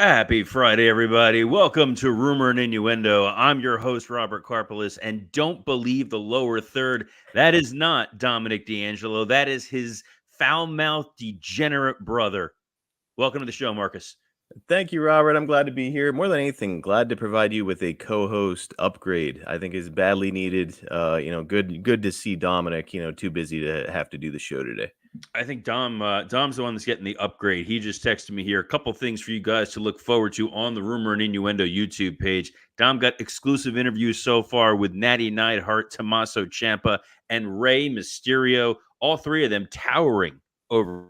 Happy Friday, everybody. Welcome to Rumor and Innuendo. I'm your host, Robert Karpeles, and don't believe the lower third. That is not Dominic DeAngelo. That is his foul-mouthed, degenerate brother. Welcome to the show, Marcus. Thank you, Robert. I'm glad to be here. More than anything, glad to provide you with a co-host upgrade. I think is badly needed. Good to see Dominic. Too busy to have to do the show today. I think Dom's the one that's getting the upgrade. He just texted me here. A couple things for you guys to look forward to on the Rumor and Innuendo YouTube page. Dom got exclusive interviews so far with Natty Neidhart, Tommaso Ciampa, and Rey Mysterio. All three of them towering over.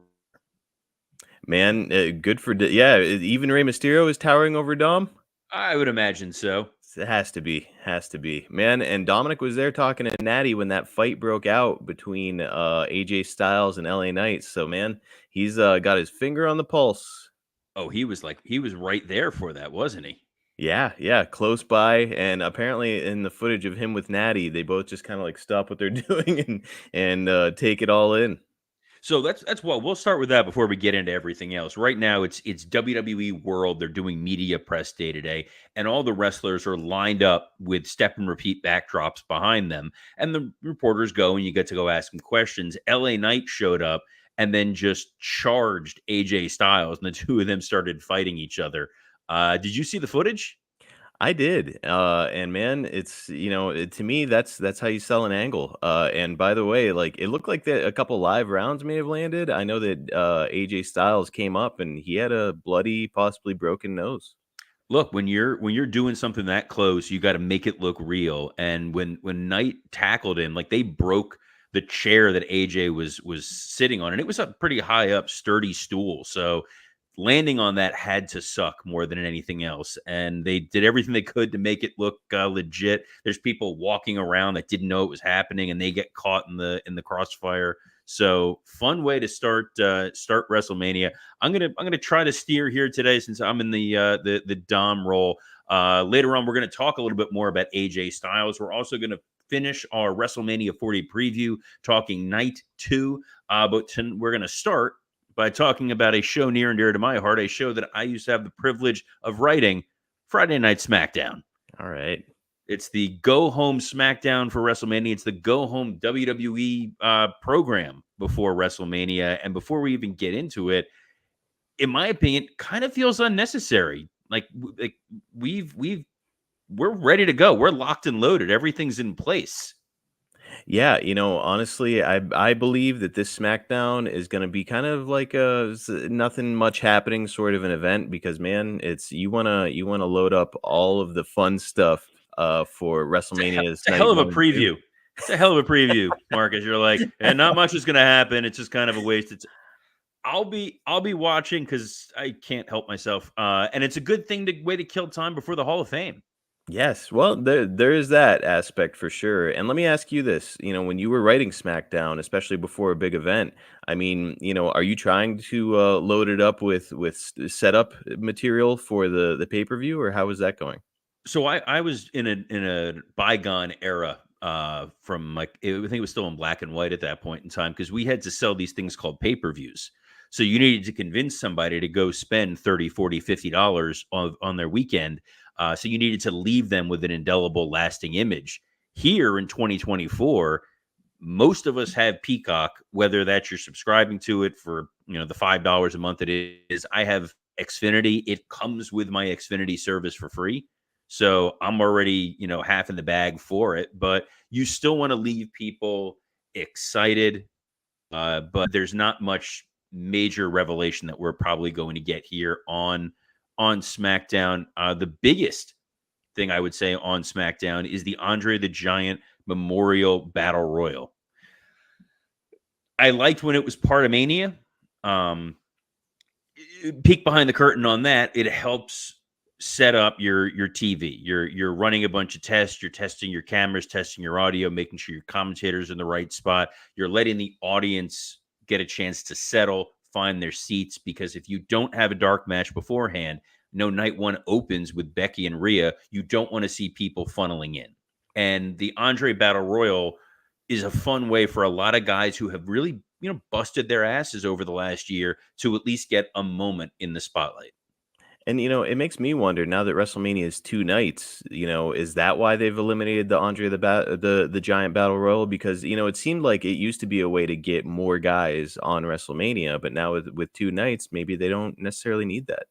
Man, good for even Rey Mysterio is towering over Dom. I would imagine so. It has to be, man. And Dominic was there talking to Natty when that fight broke out between AJ Styles and LA Knight. So, man, he's got his finger on the pulse. Oh, he was right there for that, wasn't he? Yeah, close by. And apparently in the footage of him with Natty, they both just kind of like stop what they're doing and take it all in. So that's what we'll start with that before we get into everything else. Right now, it's WWE World. They're doing media press day today, and all the wrestlers are lined up with step and repeat backdrops behind them. And the reporters go, and you get to go ask them questions. LA Knight showed up and then just charged AJ Styles, and the two of them started fighting each other. Did you see the footage? I did. And man, it's to me that's how you sell an angle. And by the way, like it looked like that a couple live rounds may have landed. I know that AJ Styles came up and he had a bloody, possibly broken nose. Look, when you're doing something that close, you got to make it look real. And when Knight tackled him, like they broke the chair that AJ was sitting on, and it was a pretty high up, sturdy stool. So landing on that had to suck more than anything else. And they did everything they could to make it look legit. There's people walking around that didn't know it was happening, and they get caught in the crossfire. So fun way to start WrestleMania. I'm gonna try to steer here today since I'm in the Dom role. Later on, we're gonna talk a little bit more about AJ Styles. We're also gonna finish our WrestleMania 40 preview, talking night 2. But we're gonna start by talking about a show near and dear to my heart, a show that I used to have the privilege of writing, Friday Night SmackDown. All right. It's the go-home SmackDown for WrestleMania. It's the go-home WWE program before WrestleMania. And before we even get into it, in my opinion, kind of feels unnecessary. Like we're ready to go. We're locked and loaded. Everything's in place. Yeah, honestly, I believe that this SmackDown is going to be kind of like a nothing much happening sort of an event because man, it's you wanna load up all of the fun stuff for WrestleMania's it's a hell of a preview. It's a hell of a preview, Marcus. You're like, and not much is going to happen. It's just kind of a waste. I'll be watching because I can't help myself, and it's a good way to kill time before the Hall of Fame. Yes, well, there is that aspect for sure. And let me ask you this, when you were writing SmackDown, especially before a big event, I mean, are you trying to load it up with setup material for the pay-per-view, or how is that going? So I was in a bygone era from I think it was still in black and white at that point in time because we had to sell these things called pay-per-views. So you needed to convince somebody to go spend $30, $40, $50 on their weekend. So you needed to leave them with an indelible, lasting image. Here in 2024, most of us have Peacock, whether that's you're subscribing to it for the $5 a month it is. I have Xfinity. It comes with my Xfinity service for free. So I'm already, half in the bag for it. But you still want to leave people excited. But there's not much major revelation that we're probably going to get here on SmackDown. The biggest thing I would say on SmackDown is the Andre the Giant Memorial Battle Royal. I liked when it was part of Mania. Peek behind the curtain on that. It helps set up your TV. You're running a bunch of tests. You're testing your cameras, testing your audio, making sure your commentators in the right spot. You're letting the audience get a chance to settle, find their seats, because if you don't have a dark match beforehand, night 1 opens with Becky and Rhea, you don't want to see people funneling in. And the Andre Battle Royal is a fun way for a lot of guys who have really, busted their asses over the last year to at least get a moment in the spotlight. And it makes me wonder now that WrestleMania is 2 nights, is that why they've eliminated the Andre the Giant Battle Royal? Because, it seemed like it used to be a way to get more guys on WrestleMania, but now with 2 nights, maybe they don't necessarily need that.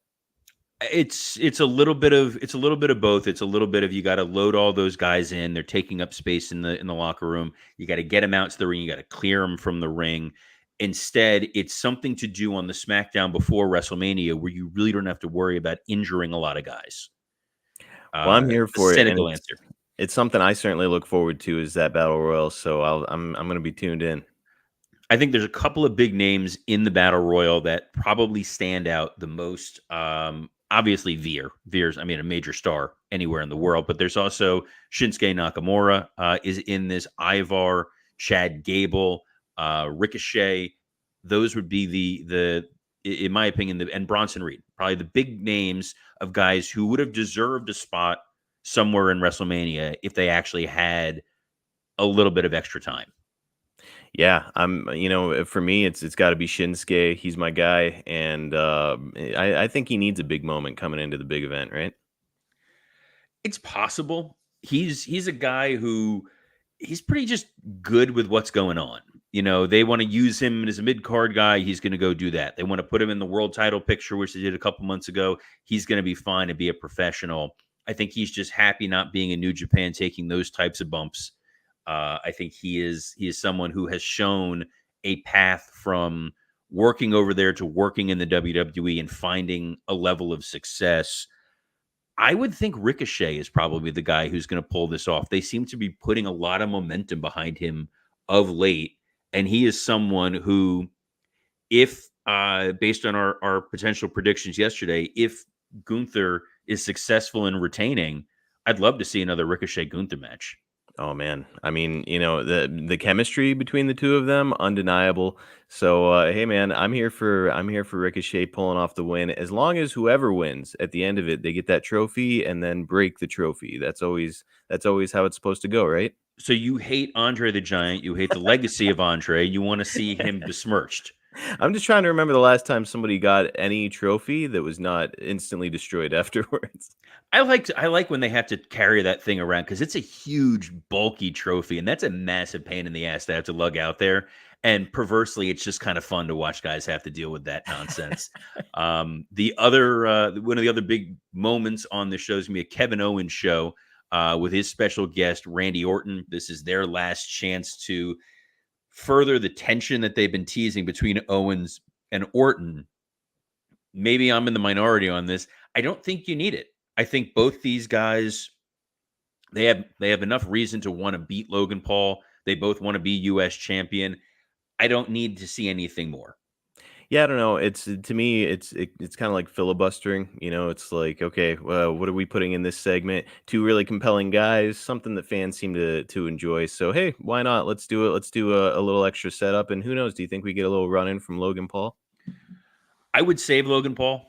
It's a little bit of both. It's a little bit of you got to load all those guys in. They're taking up space in the locker room. You got to get them out to the ring. You got to clear them from the ring. Instead, it's something to do on the SmackDown before WrestleMania where you really don't have to worry about injuring a lot of guys. Well, I'm here The for it, and cynical it's answer. it's something I certainly look forward to is that Battle Royal, so I'm gonna be tuned in. I think there's a couple of big names in the battle royal that probably stand out the most. Obviously, Veer. Veer's, I mean, a major star anywhere in the world, but there's also Shinsuke Nakamura is in this. Ivar, Chad Gable, Ricochet. Those would be in my opinion, and Bronson Reed, probably the big names of guys who would have deserved a spot somewhere in WrestleMania if they actually had a little bit of extra time. Yeah, for me, it's got to be Shinsuke. He's my guy, and I think he needs a big moment coming into the big event, right? It's possible. He's a guy who he's pretty just good with what's going on. They want to use him as a mid card guy. He's going to go do that. They want to put him in the world title picture, which they did a couple months ago. He's going to be fine and be a professional. I think he's just happy not being in New Japan, taking those types of bumps. I think he is someone who has shown a path from working over there to working in the WWE and finding a level of success. I would think Ricochet is probably the guy who's going to pull this off. They seem to be putting a lot of momentum behind him of late, and he is someone who, if based on our potential predictions yesterday, if Gunther is successful in retaining, I'd love to see another Ricochet Gunther match. Oh man, I mean, the chemistry between the two of them, undeniable. So, hey man, I'm here for Ricochet pulling off the win. As long as whoever wins at the end of it, they get that trophy and then break the trophy. That's always how it's supposed to go, right? So you hate Andre the Giant, you hate the legacy of Andre, you want to see him besmirched. I'm just trying to remember the last time somebody got any trophy that was not instantly destroyed afterwards. I like when they have to carry that thing around because it's a huge, bulky trophy, and that's a massive pain in the ass to have to lug out there. And perversely, it's just kind of fun to watch guys have to deal with that nonsense. The other one of the other big moments on the show is gonna be a Kevin Owens show with his special guest Randy Orton. This is their last chance to further the tension that they've been teasing between Owens and Orton. Maybe I'm in the minority on this. I don't think you need it. I think both these guys they have enough reason to want to beat Logan Paul. They both want to be US champion. I don't need to see anything more. Yeah, I don't know. It's to me, it's kind of like filibustering. It's like, okay, well, what are we putting in this segment? Two really compelling guys, something that fans seem to enjoy. So hey, why not? Let's do it. Let's do a little extra setup. And who knows? Do you think we get a little run in from Logan Paul? I would save Logan Paul.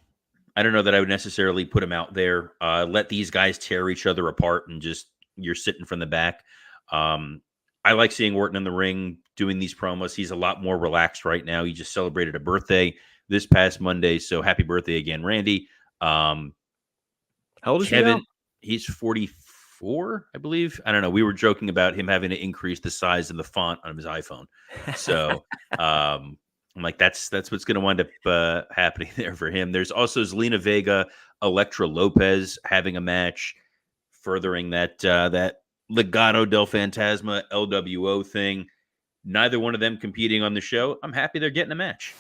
I don't know that I would necessarily put him out there. Let these guys tear each other apart and just you're sitting from the back. Um, I like seeing Orton in the ring doing these promos. He's a lot more relaxed right now. He just celebrated a birthday this past Monday, so happy birthday again, Randy. Um, How old is he now? Kevin, he's 44, I believe. I don't know. We were joking about him having to increase the size of the font on his iPhone. So I'm like, that's what's going to wind up happening there for him. There's also Zelina Vega, Elektra Lopez having a match, furthering that Legado del Fantasma LWO thing. Neither one of them competing on the show. I'm happy they're getting a match.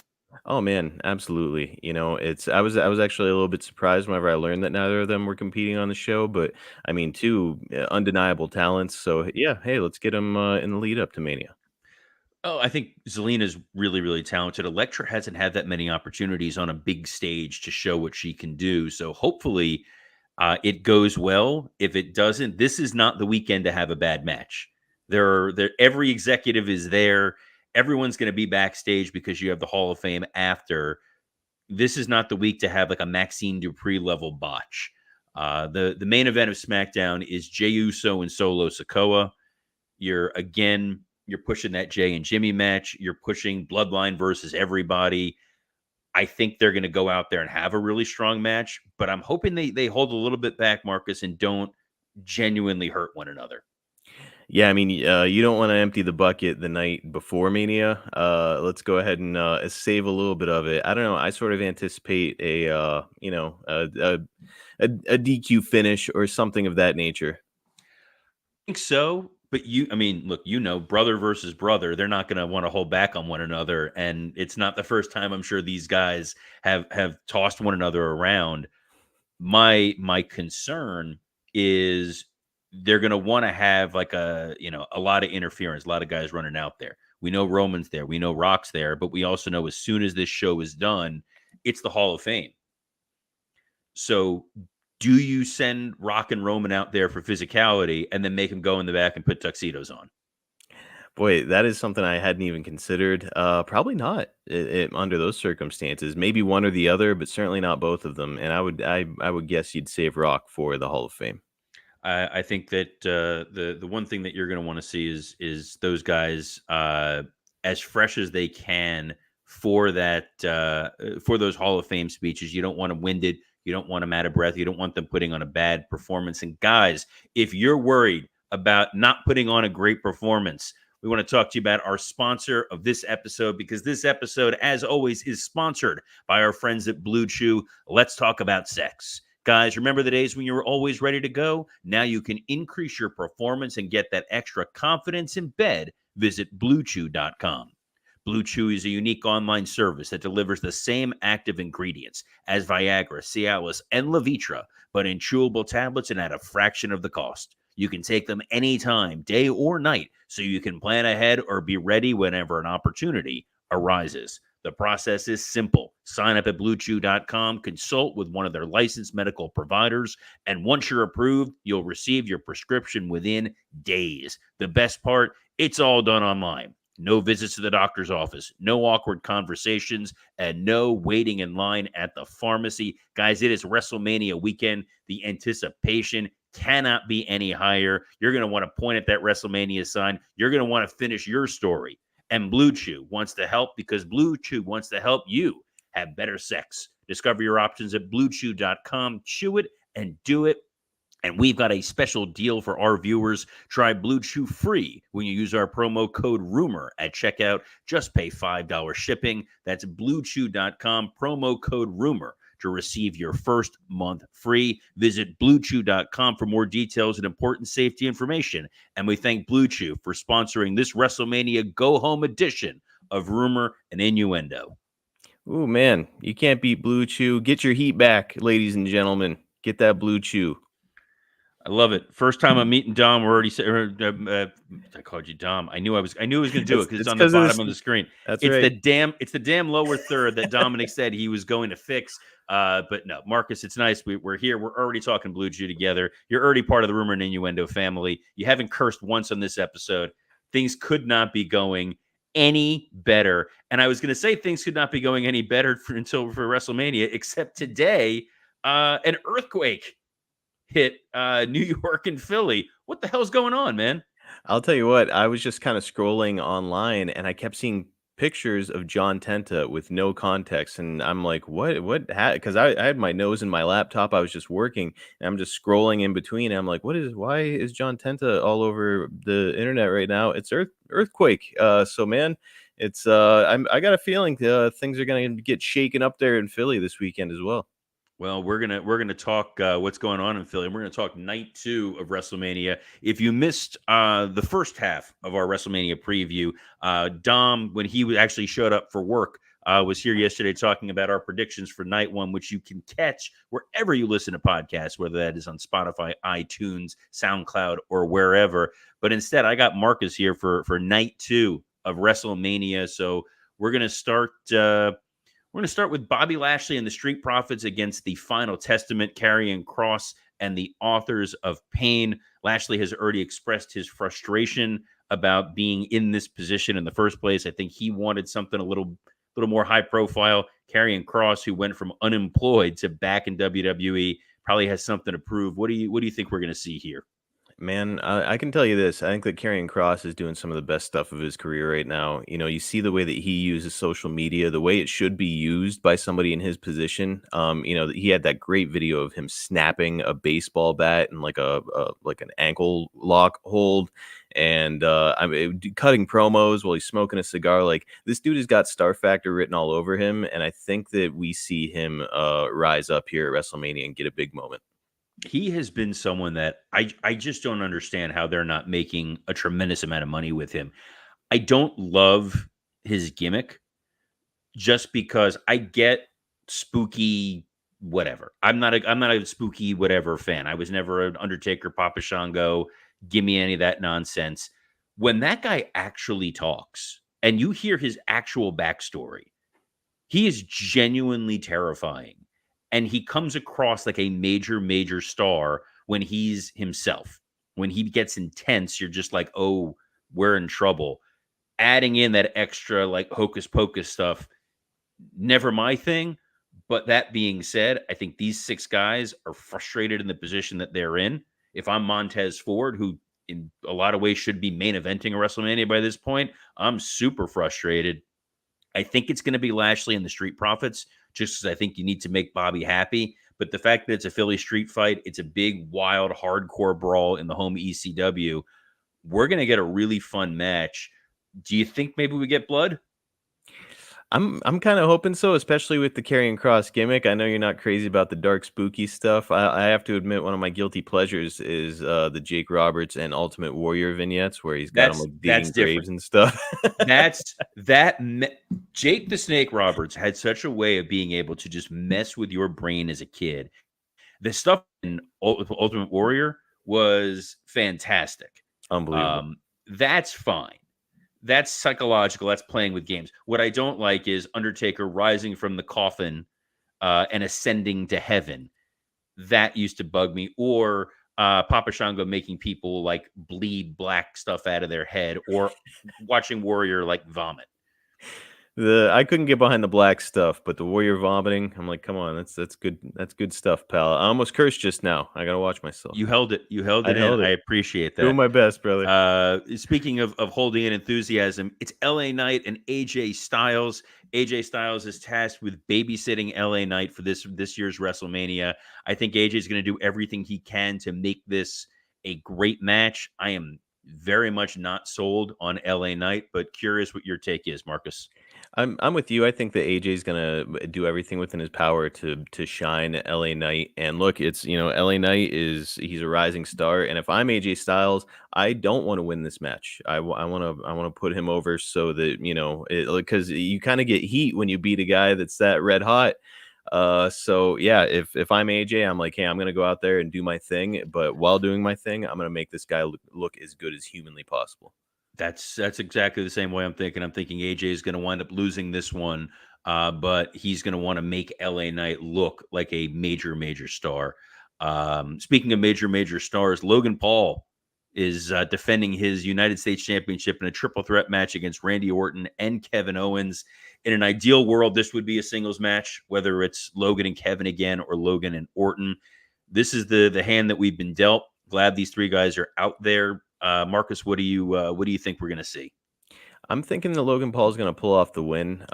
Oh man, absolutely. I was actually a little bit surprised whenever I learned that neither of them were competing on the show, but I mean, two undeniable talents. So yeah, hey, let's get them in the lead up to Mania. Oh, I think Zelina's really, really talented. Elektra hasn't had that many opportunities on a big stage to show what she can do. So hopefully it goes well. If it doesn't, this is not the weekend to have a bad match. Every executive is there. Everyone's going to be backstage because you have the Hall of Fame after. This is not the week to have like a Maxine Dupree level botch. The main event of SmackDown is Jey Uso and Solo Sikoa. You're pushing that Jay and Jimmy match. You're pushing Bloodline versus everybody. I think they're going to go out there and have a really strong match, but I'm hoping they hold a little bit back, Marcus, and don't genuinely hurt one another. Yeah, I mean, you don't want to empty the bucket the night before Mania. Let's go ahead and save a little bit of it. I don't know. I sort of anticipate a DQ finish or something of that nature. I think so, but I mean, look, brother versus brother, they're not going to want to hold back on one another, and it's not the first time I'm sure these guys have tossed one another around. My concern is they're going to want to have like a lot of interference, a lot of guys running out there. We know Roman's there, we know Rock's there, but we also know as soon as this show is done, it's the Hall of Fame. So do you send Rock and Roman out there for physicality and then make them go in the back and put tuxedos on? Boy, that is something I hadn't even considered. Probably not under those circumstances. Maybe one or the other, but certainly not both of them. And I would guess you'd save Rock for the Hall of Fame. I think that the one thing that you're going to want to see is those guys as fresh as they can for that for those Hall of Fame speeches. You don't want them winded. You don't want them out of breath. You don't want them putting on a bad performance. And guys, if you're worried about not putting on a great performance, we want to talk to you about our sponsor of this episode, because this episode, as always, is sponsored by our friends at Blue Chew. Let's talk about sex. Guys, remember the days when you were always ready to go? Now you can increase your performance and get that extra confidence in bed. Visit BlueChew.com. Blue Chew is a unique online service that delivers the same active ingredients as Viagra, Cialis, and Levitra, but in chewable tablets and at a fraction of the cost. You can take them anytime, day or night, so you can plan ahead or be ready whenever an opportunity arises. The process is simple. Sign up at BlueChew.com, consult with one of their licensed medical providers, and once you're approved, you'll receive your prescription within days. The best part, it's all done online. No visits to the doctor's office, no awkward conversations, and no waiting in line at the pharmacy. Guys, it is WrestleMania weekend. The anticipation cannot be any higher. You're going to want to point at that WrestleMania sign. You're going to want to finish your story. And Blue Chew wants to help, because Blue Chew wants to help you have better sex. Discover your options at BlueChew.com. Chew it and do it. And we've got a special deal for our viewers. Try Blue Chew free when you use our promo code RUMOR at checkout. Just pay $5 shipping. That's BlueChew.com, promo code RUMOR, to receive your first month free. Visit BlueChew.com for more details and important safety information. And we thank Blue Chew for sponsoring this WrestleMania go-home edition of Rumor and Innuendo. Ooh, man, you can't beat Blue Chew. Get your heat back, ladies and gentlemen. Get that Blue Chew. I love it. First time I'm meeting Dom. We're already. I called you Dom. I knew I was going to do it because it's on the bottom of the screen. That's it's right. It's the damn lower third that Dominic said he was going to fix. But no, Marcus, it's nice. We're here. We're already talking Blue Chew together. You're already part of the Rumor and Innuendo family. You haven't cursed once on this episode. Things could not be going any better. And I was going to say things could not be going any better until WrestleMania, except today, an earthquake hit New York and Philly. What the hell's going on, man? I'll tell you what, I was just kind of scrolling online and I kept seeing pictures of John Tenta with no context. And I'm like, because I had my nose in my laptop. I was just working and I'm just scrolling in between. And I'm like, why is John Tenta all over the internet right now? It's earthquake. So man, it's I got a feeling things are going to get shaken up there in Philly this weekend as well. Well, we're gonna talk what's going on in Philly. And we're gonna talk night 2 of WrestleMania. If you missed the first half of our WrestleMania preview, Dom, when he actually showed up for work, was here yesterday talking about our predictions for night 1, which you can catch wherever you listen to podcasts, whether that is on Spotify, iTunes, SoundCloud, or wherever. But instead, I got Marcus here for night 2 of WrestleMania. So we're gonna start. We're going to start with Bobby Lashley and the Street Profits against the Final Testament, Karrion Kross, and the Authors of Pain. Lashley has already expressed his frustration about being in this position in the first place. I think he wanted something a little more high profile. Karrion Kross, who went from unemployed to back in WWE, probably has something to prove. What do you think we're going to see here? Man, I can tell you this. I think that Karrion Kross is doing some of the best stuff of his career right now. You see the way that he uses social media, the way it should be used by somebody in his position. He had that great video of him snapping a baseball bat and like an ankle lock hold, and cutting promos while he's smoking a cigar. Like, this dude has got star factor written all over him, and I think that we see him rise up here at WrestleMania and get a big moment. He has been someone that I just don't understand how they're not making a tremendous amount of money with him. I don't love his gimmick just because I get spooky whatever. I'm not a spooky whatever fan. I was never an Undertaker, Papa Shango. Give me any of that nonsense. When that guy actually talks and you hear his actual backstory, he is genuinely terrifying. And he comes across like a major, major star when he's himself. When he gets intense, you're just like, oh, we're in trouble. Adding in that extra like hocus pocus stuff, never my thing. But that being said, I think these six guys are frustrated in the position that they're in. If I'm Montez Ford, who in a lot of ways should be main eventing a WrestleMania by this point, I'm super frustrated. I think it's going to be Lashley and the Street Profits, just because I think you need to make Bobby happy. But the fact that it's a Philly street fight, it's a big, wild, hardcore brawl in the home ECW. We're going to get a really fun match. Do you think maybe we get blood? I'm kind of hoping so, especially with the Karrion Kross gimmick. I know you're not crazy about the dark, spooky stuff. I have to admit, one of my guilty pleasures is the Jake Roberts and Ultimate Warrior vignettes, where he's got him like That's digging graves different. and stuff. That's that. Jake the Snake Roberts had such a way of being able to just mess with your brain as a kid. The stuff in Ultimate Warrior was fantastic. Unbelievable. That's fine. That's psychological. That's playing with games. What I don't like is Undertaker rising from the coffin and ascending to heaven. That used to bug me. Or Papa Shango making people like bleed black stuff out of their head, or watching Warrior like vomit. I couldn't get behind the black stuff, but the Warrior vomiting, I'm like, come on, that's good. That's good stuff, pal. I almost cursed just now. I gotta watch myself. You held it. You held I it in. held I it. appreciate Doing that. my best, brother. Speaking of holding in enthusiasm, it's LA Knight and AJ Styles. AJ Styles is tasked with babysitting LA Knight for this year's WrestleMania. I think AJ is going to do everything he can to make this a great match. I am very much not sold on LA Knight, but curious what your take is, Marcus. I'm with you. I think that AJ is gonna do everything within his power to shine LA Knight. And look, it's LA Knight he's a rising star. And if I'm AJ Styles, I don't want to win this match. I want to put him over so that because you kind of get heat when you beat a guy that's that red hot. So yeah, if I'm AJ, I'm like, hey, I'm gonna go out there and do my thing. But while doing my thing, I'm gonna make this guy look as good as humanly possible. That's exactly the same way I'm thinking. I'm thinking AJ is going to wind up losing this one, but he's going to want to make LA Knight look like a major, major star. Speaking of major, major stars, Logan Paul is defending his United States Championship in a triple threat match against Randy Orton and Kevin Owens. In an ideal world, this would be a singles match, whether it's Logan and Kevin again or Logan and Orton. This is the hand that we've been dealt. Glad these three guys are out there. Marcus, what do you think we're going to see? I'm thinking that Logan Paul is going to pull off the win.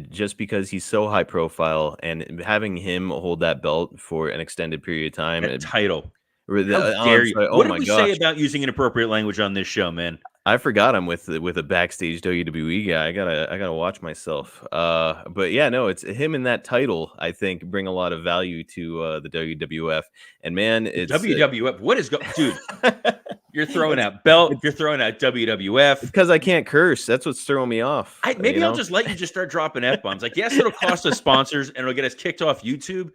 Just because he's so high profile and having him hold that belt for an extended period of time. That title. How I'm dare you? sorry. Oh What did my we say gosh. about using inappropriate language on this show, man? I forgot I'm with a backstage WWE guy. I gotta watch myself. But yeah, no, it's him in that title. I think bring a lot of value to the WWF. And man, it's WWF. What is dude? You're throwing it's, out belt. it's You're throwing out WWF. because I can't curse. That's what's throwing me off. Maybe I'll just let you just start dropping f bombs. Like, yes, it'll cost us sponsors and it'll get us kicked off YouTube.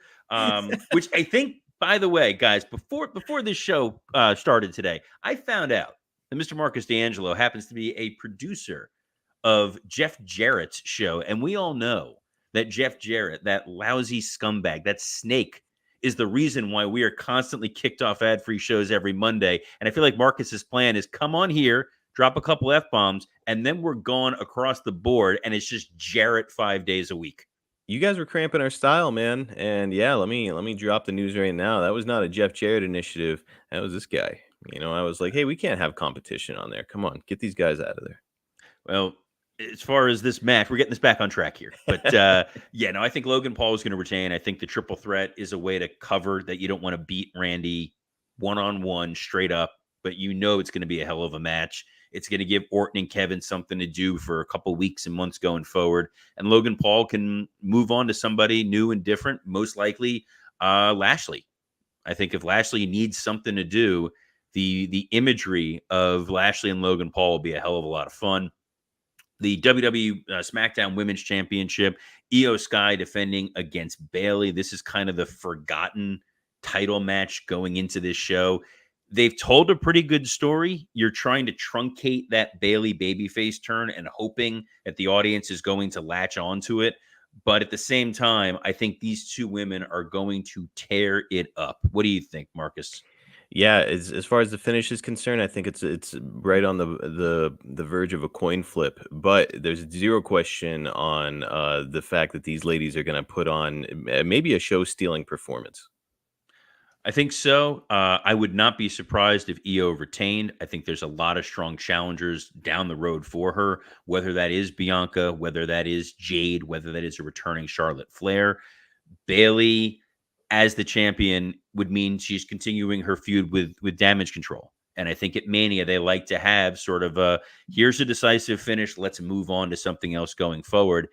Which I think, by the way, guys, before this show started today, I found out that Mr. Marcus DeAngelo happens to be a producer of Jeff Jarrett's show, and we all know that Jeff Jarrett, that lousy scumbag, that snake, is the reason why we are constantly kicked off ad-free shows every Monday. And I feel like Marcus's plan is come on here, drop a couple F-bombs, and then we're gone across the board, and it's just Jarrett 5 days a week. You guys were cramping our style, man. And yeah, let me drop the news right now. That was not a Jeff Jarrett initiative. That was this guy. I was like, hey, we can't have competition on there. Come on, get these guys out of Well, as far as this match, we're getting this back on track here. But yeah, no, I think Logan Paul is going to retain. I think the triple threat is a way to cover that you don't want to beat Randy one-on-one straight up, but it's going to be a hell of a match. It's going to give Orton and Kevin something to do for a couple weeks and months going forward. And Logan Paul can move on to somebody new and different, most likely Lashley. I think if Lashley needs something to do, the imagery of Lashley and Logan Paul will be a hell of a lot of fun. The WWE SmackDown Women's Championship, Io Sky defending against Bayley. This is kind of the forgotten title match going into this show. They've told a pretty good story. You're trying to truncate that Bayley babyface turn and hoping that the audience is going to latch onto it. But at the same time, I think these two women are going to tear it up. What do you think, Marcus? Yeah, as far as the finish is concerned, I think it's right on the verge of a coin flip. But there's zero question on the fact that these ladies are going to put on maybe a show-stealing performance. I think so. I would not be surprised if Io retained. I think there's a lot of strong challengers down the road for her, whether that is Bianca, whether that is Jade, whether that is a returning Charlotte Flair. Bayley as the champion would mean she's continuing her feud with Damage Control. And I think at Mania, they like to have sort of here's a decisive finish. Let's move on to something else going forward.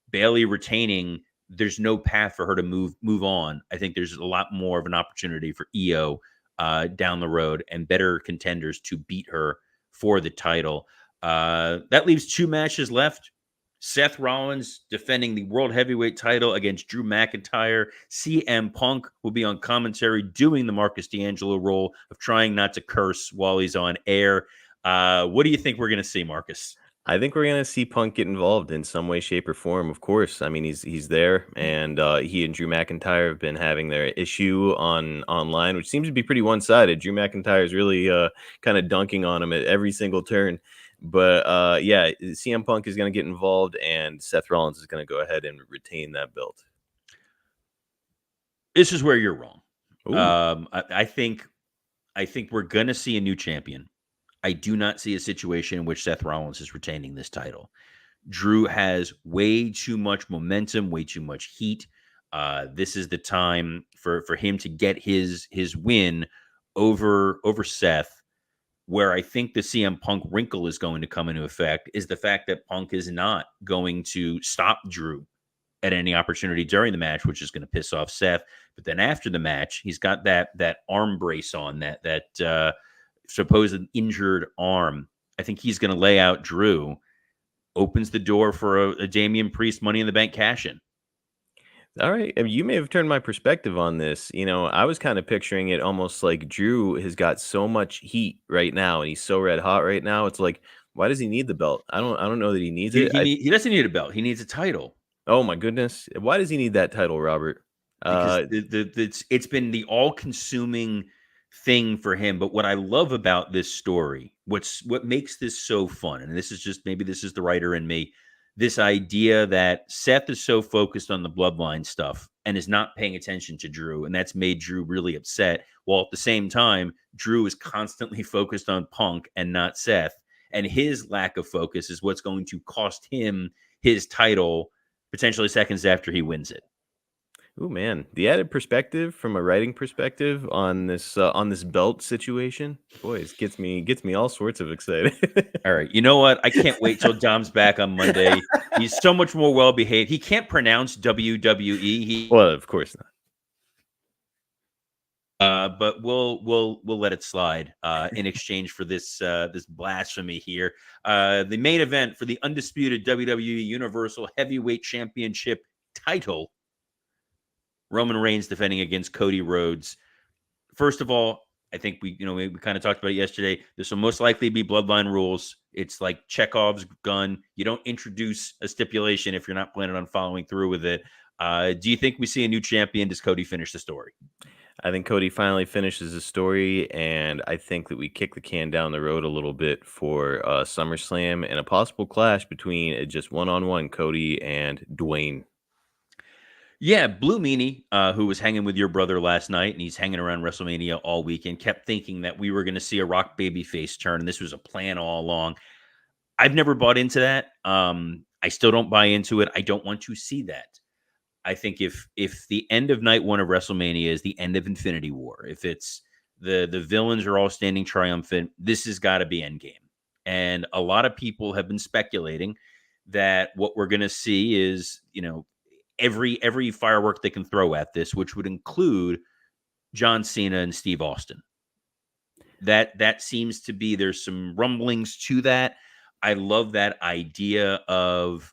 Bayley retaining, there's no path for her to move on. I think there's a lot more of an opportunity for Io down the road and better contenders to beat her for the title. That leaves two matches left. Seth Rollins defending the World Heavyweight title against Drew McIntyre. CM Punk will be on commentary doing the Marcus DeAngelo role of trying not to curse while he's on air. What do you think we're going to see, Marcus? I think we're gonna see Punk get involved in some way, shape, or form. Of course, I mean he's there, and he and Drew McIntyre have been having their issue online, which seems to be pretty one sided. Drew McIntyre is really kind of dunking on him at every single turn. But yeah, CM Punk is going to get involved, and Seth Rollins is going to go ahead and retain that belt. This is where you're wrong. I think we're going to see a new champion. I do not see a situation in which Seth Rollins is retaining this title. Drew has way too much momentum, way too much heat. This is the time for him to get his win over Seth. Where I think the CM Punk wrinkle is going to come into effect is the fact that Punk is not going to stop Drew at any opportunity during the match, which is going to piss off Seth. But then after the match, he's got that arm brace on, that supposed injured arm. I think he's going to lay out Drew, opens the door for a Damian Priest Money in the Bank cash-in. All right. I mean, you may have turned my perspective on this. I was kind of picturing it almost like Drew has got so much heat right now and he's so red hot right now. It's like, why does he need the belt? I don't know that he needs it. He doesn't need a belt. He needs a title. Oh my goodness. Why does he need that title, Robert? Because it's been the all-consuming thing for him. But what I love about this story, what makes this so fun, and this is just, maybe this is the writer in me, this idea that Seth is so focused on the bloodline stuff and is not paying attention to Drew, and that's made Drew really upset. While at the same time, Drew is constantly focused on Punk and not Seth, and his lack of focus is what's going to cost him his title potentially seconds after he wins it. Oh man, the added perspective from a writing perspective on this belt situation, boys, gets me all sorts of excited. All right, you know what? I can't wait till Dom's back on Monday. He's so much more well behaved. He can't pronounce WWE. Well, of course not. But we'll let it slide in exchange for this blasphemy here. The main event for the undisputed WWE Universal Heavyweight Championship title. Roman Reigns defending against Cody Rhodes. First of all, I think we kind of talked about it yesterday. This will most likely be bloodline rules. It's like Chekhov's gun. You don't introduce a stipulation if you're not planning on following through with it. Do you think we see a new champion? Does Cody finish the story? I think Cody finally finishes the story, and I think that we kick the can down the road a little bit for SummerSlam and a possible clash between just one-on-one Cody and Dwayne. Yeah, Blue Meanie, who was hanging with your brother last night, and he's hanging around WrestleMania all weekend, kept thinking that we were going to see a Rock babyface turn, and this was a plan all along. I've never bought into that. I still don't buy into it. I don't want to see that. I think if the end of night one of WrestleMania is the end of Infinity War, if it's the villains are all standing triumphant, this has got to be Endgame. And a lot of people have been speculating that what we're going to see is, every firework they can throw at this, which would include John Cena and Steve Austin. That seems to be, there's some rumblings to that. I love that idea of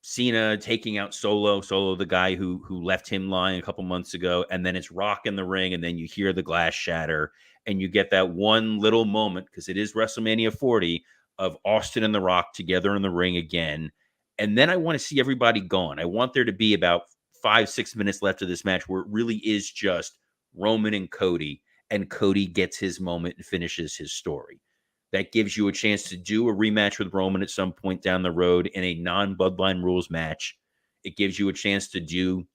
Cena taking out Solo, the guy who left him lying a couple months ago, and then it's Rock in the ring, and then you hear the glass shatter, and you get that one little moment, because it is WrestleMania 40, of Austin and the Rock together in the ring again. And then I want to see everybody gone. I want there to be about 5-6 minutes left of this match where it really is just Roman and Cody gets his moment and finishes his story. That gives you a chance to do a rematch with Roman at some point down the road in a non-bloodline rules match. It gives you a chance to do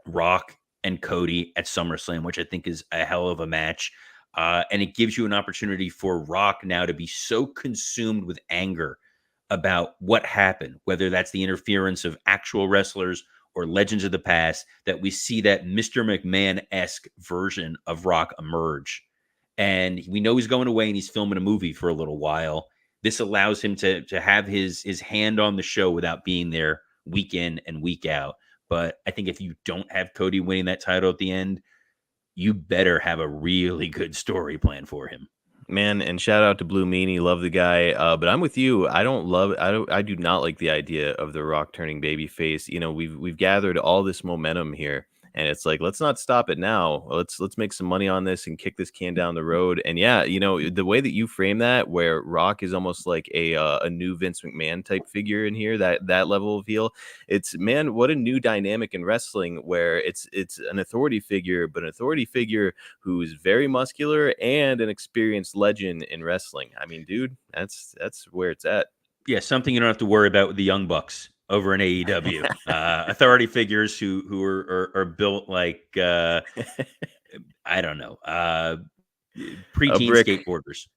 Rock and Cody at SummerSlam, which I think is a hell of a match. And it gives you an opportunity for Rock now to be so consumed with anger about what happened, whether that's the interference of actual wrestlers or legends of the past, that we see that Mr. McMahon-esque version of Rock emerge. And we know he's going away and he's filming a movie for a little while. This allows him to have his hand on the show without being there week in and week out. But I think if you don't have Cody winning that title at the end, you better have a really good story plan for him. Man, and shout out to Blue Meanie, love the guy. But I'm with you. I do not like the idea of The Rock turning babyface. We've gathered all this momentum here, and it's like, let's not stop it now. Let's make some money on this and kick this can down the road. And yeah, the way that you frame that, where Rock is almost like a new Vince McMahon type figure in here, that level of heel. It's, man, what a new dynamic in wrestling, where it's an authority figure, but an authority figure who's very muscular and an experienced legend in wrestling. I mean, dude, that's where it's at. Yeah, something you don't have to worry about with the Young Bucks over in AEW. Authority figures who are built like I don't know, A preteen brick. skateboarders.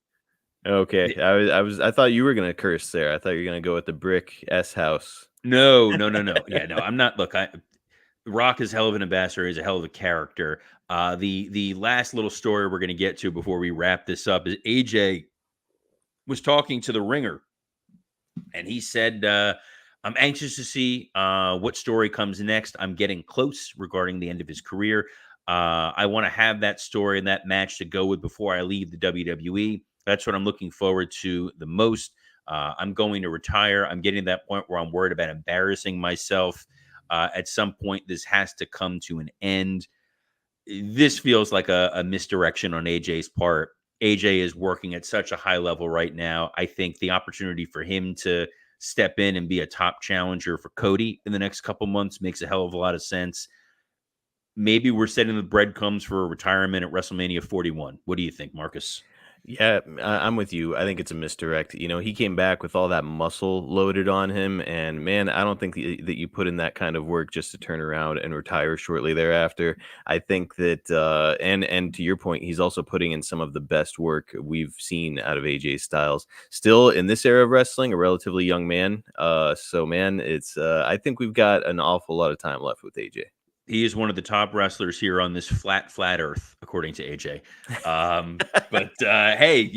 Okay, I thought you were gonna curse there. I thought you were gonna go with the brick S house. No. Yeah, no, I'm not. Look, Rock is a hell of an ambassador. He's a hell of a character. The last little story we're going to get to before we wrap this up is AJ was talking to the Ringer, and he said, "I'm anxious to see what story comes next. I'm getting close regarding the end of his career. I want to have that story and that match to go with before I leave the WWE. That's what I'm looking forward to the most. I'm going to retire. I'm getting to that point where I'm worried about embarrassing myself. At some point, this has to come to an end. This feels like a misdirection on AJ's part. AJ is working at such a high level right now. I think the opportunity for him to step in and be a top challenger for Cody in the next couple months makes a hell of a lot of sense. Maybe we're setting the breadcrumbs for a retirement at WrestleMania 41. What do you think, Marcus? Yeah, I'm with you. I think it's a misdirect. He came back with all that muscle loaded on him, and man, I don't think that you put in that kind of work just to turn around and retire shortly thereafter. I think that, and to your point, he's also putting in some of the best work we've seen out of AJ Styles. Still in this era of wrestling, a relatively young man. So man, it's I think we've got an awful lot of time left with AJ. He is one of the top wrestlers here on this flat earth, according to AJ. But hey,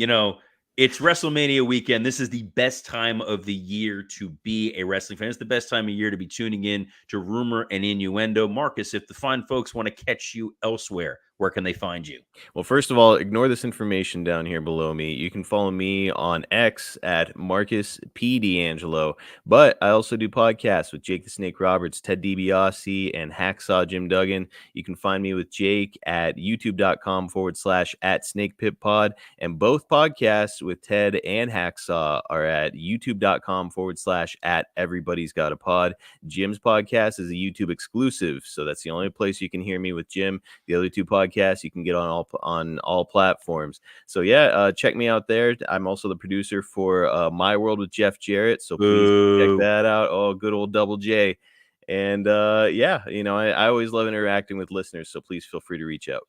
it's WrestleMania weekend. This is the best time of the year to be a wrestling fan. It's the best time of year to be tuning in to Rumor and Innuendo. Marcus, if the fine folks want to catch you elsewhere, where can they find you? Well, first of all, ignore this information down here below me. You can follow me on X at Marcus P. DeAngelo, but I also do podcasts with Jake the Snake Roberts, Ted DiBiase, and Hacksaw Jim Duggan. You can find me with Jake at youtube.com/at SnakePitPod, and both podcasts with Ted and Hacksaw are at youtube.com/at Everybody's Got a Pod. Jim's podcast is a YouTube exclusive, so that's the only place you can hear me with Jim. The other two podcasts you can get on all platforms. So yeah, check me out there. I'm also the producer for My World with Jeff Jarrett, so please check that out. Oh, good old Double J. And yeah, I always love interacting with listeners, so please feel free to reach out.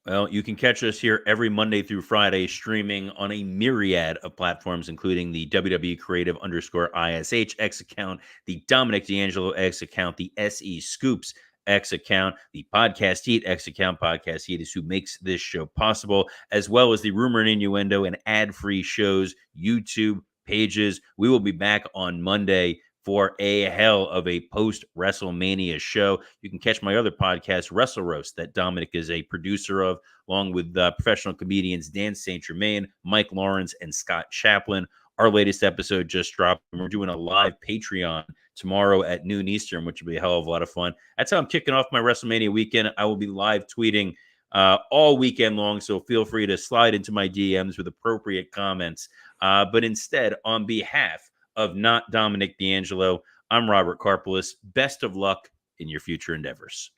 Well, you can catch us here every Monday through Friday, streaming on a myriad of platforms, including the WWE Creative _ISH X account, the Dominic DeAngelo X account, the SE Scoops X account, the Podcast Heat X account. Podcast Heat is who makes this show possible, as well as the Rumor and Innuendo and ad-free shows, YouTube pages. We will be back on Monday for a hell of a post WrestleMania show. You can catch my other podcast, Wrestle Roast, that Dominic is a producer of, along with professional comedians Dan St. Germain, Mike Lawrence, and Scott Chaplin. Our latest episode just dropped, and we're doing a live Patreon tomorrow at noon Eastern, which will be a hell of a lot of fun. That's how I'm kicking off my WrestleMania weekend. I will be live tweeting all weekend long, so feel free to slide into my DMs with appropriate comments. But instead, on behalf of not Dominic DeAngelo, I'm Robert Karpeles. Best of luck in your future endeavors.